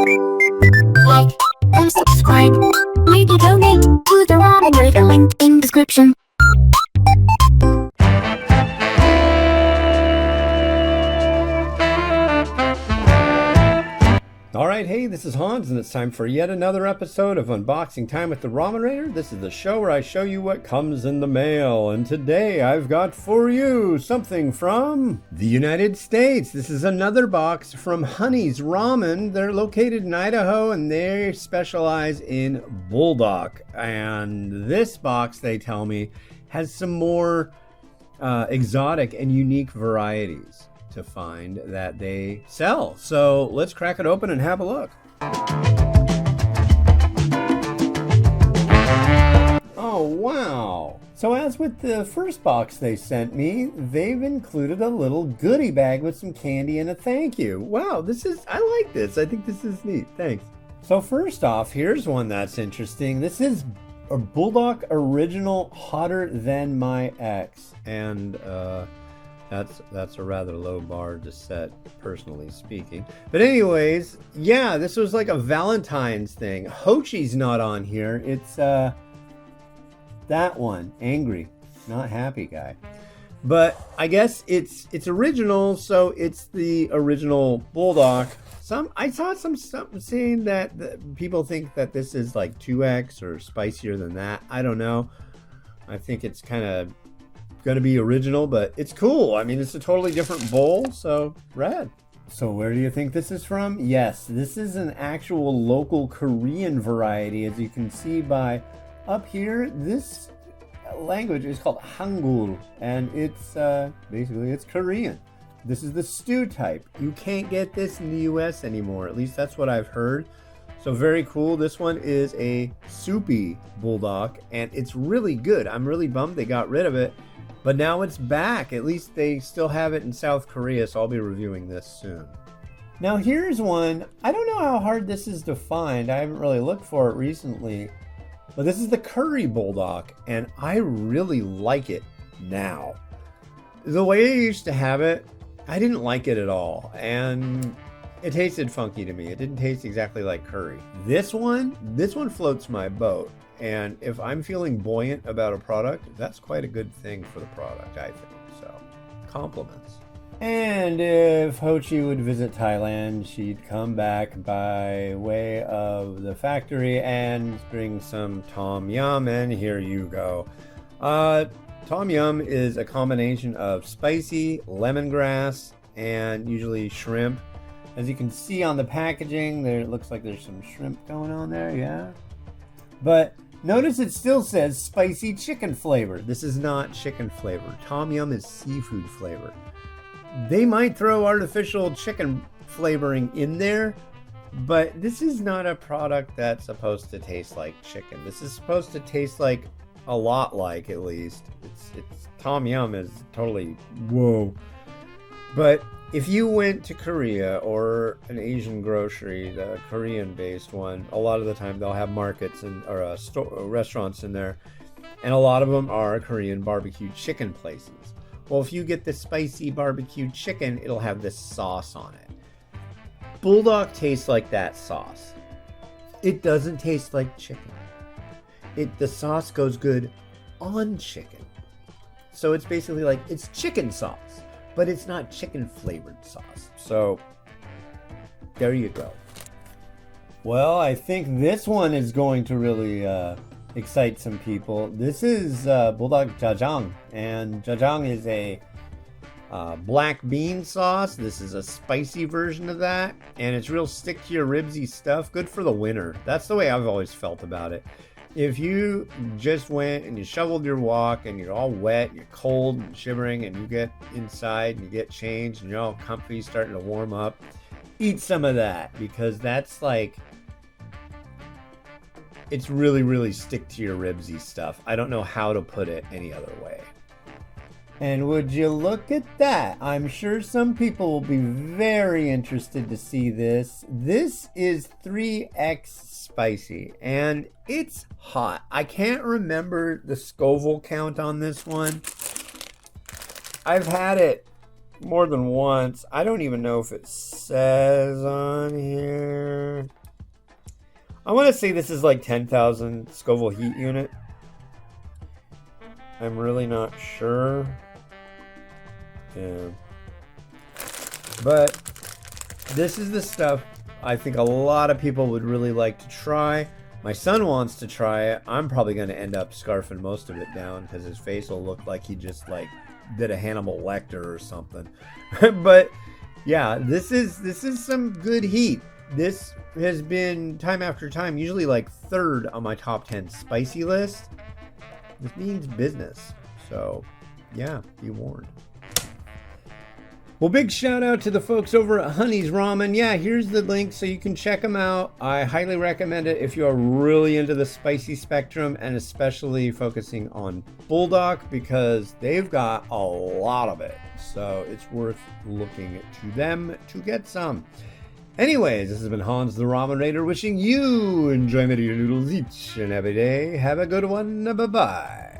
Like and subscribe. Maybe donate to the Ramen Raider, link in description. Alright, hey, this is Hans, and it's time for yet another episode of Unboxing Time with the Ramen Raider. This is the show where I show you what comes in the mail, and today I've got for you something from the United States. This is another box from Hunny's Ramen. They're located in Idaho, and they specialize in Buldak. And this box, they tell me, has some more exotic and unique varieties to find that they sell. So let's crack it open and have a look. Oh, wow. So as with the first box they sent me, they've included a little goodie bag with some candy and a thank you. Wow, I like this. I think this is neat. Thanks. So first off, here's one that's interesting. This is a Buldak Original Hotter Than My Ex. And that's a rather low bar to set, personally speaking. But anyways, yeah, this was like a Valentine's thing. Hochi's not on here. It's that one, angry, not happy guy. But I guess it's original, so it's the original Buldak. I saw something saying that people think that this is like 2X or spicier than that. I don't know. I think it's kind of going to be original, but it's cool. I mean, it's a totally different bowl, so rad. So where do you think this is from? Yes, this is an actual local Korean variety. As you can see by up here, this language is called Hangul, and it's basically it's Korean. This is the stew type. You can't get this in the US anymore. At least that's what I've heard. So very cool. This one is a soupy Buldak, and it's really good. I'm really bummed they got rid of it. But now it's back. At least they still have it in South Korea, so I'll be reviewing this soon. Now here's one. I don't know how hard this is to find. I haven't really looked for it recently. But this is the curry Buldak, and I really like it now. The way I used to have it, I didn't like it at all. And it tasted funky to me. It didn't taste exactly like curry. This one floats my boat. And if I'm feeling buoyant about a product, that's quite a good thing for the product, I think. So, compliments. And if Hochi would visit Thailand, she'd come back by way of the factory and bring some tom yum, and here you go. Tom yum is a combination of spicy, lemongrass, and usually shrimp. As you can see on the packaging, it looks like there's some shrimp going on there, yeah. But notice it still says spicy chicken flavor. This is not chicken flavor. Tom yum is seafood flavor. They might throw artificial chicken flavoring in there, but this is not a product that's supposed to taste like chicken. This is supposed to taste like a lot like, at least. It's Tom yum is totally whoa. But if you went to Korea or an Asian grocery, the Korean-based one, a lot of the time they'll have markets or restaurants in there, and a lot of them are Korean barbecue chicken places. Well, if you get the spicy barbecue chicken, it'll have this sauce on it. Buldak tastes like that sauce. It doesn't taste like chicken. The sauce goes good on chicken. So it's basically like, it's chicken sauce, but it's not chicken flavored sauce. So there you go. Well, I think this one is going to really excite some people. This is Buldak Jajang, and Jajang is a black bean sauce. This is a spicy version of that, and it's real stick to your ribsy stuff. Good for the winter. That's the way I've always felt about it. If you just went and you shoveled your walk and you're all wet, you're cold and shivering, and you get inside and you get changed and you're all comfy, starting to warm up, eat some of that, because that's like, it's really, really stick to your ribsy stuff. I don't know how to put it any other way. And would you look at that? I'm sure some people will be very interested to see this. This is 3X spicy, and it's hot. I can't remember the Scoville count on this one. I've had it more than once. I don't even know if it says on here. I want to say this is like 10,000 Scoville heat unit. I'm really not sure. Yeah. But this is the stuff I think a lot of people would really like to try. My son wants to try it. I'm probably going to end up scarfing most of it down because his face will look like he just like did a Hannibal Lecter or something. But yeah, this is some good heat. This has been time after time, usually like third on my top 10 spicy list. This means business. So yeah, be warned. Well, big shout out to the folks over at Hunny's Ramen. Yeah, here's the link so you can check them out. I highly recommend it if you are really into the spicy spectrum and especially focusing on Buldak because they've got a lot of it. So it's worth looking to them to get some. Anyways, this has been Hans the Ramen Raider wishing you enjoyment of your noodles each and every day. Have a good one. Bye-bye.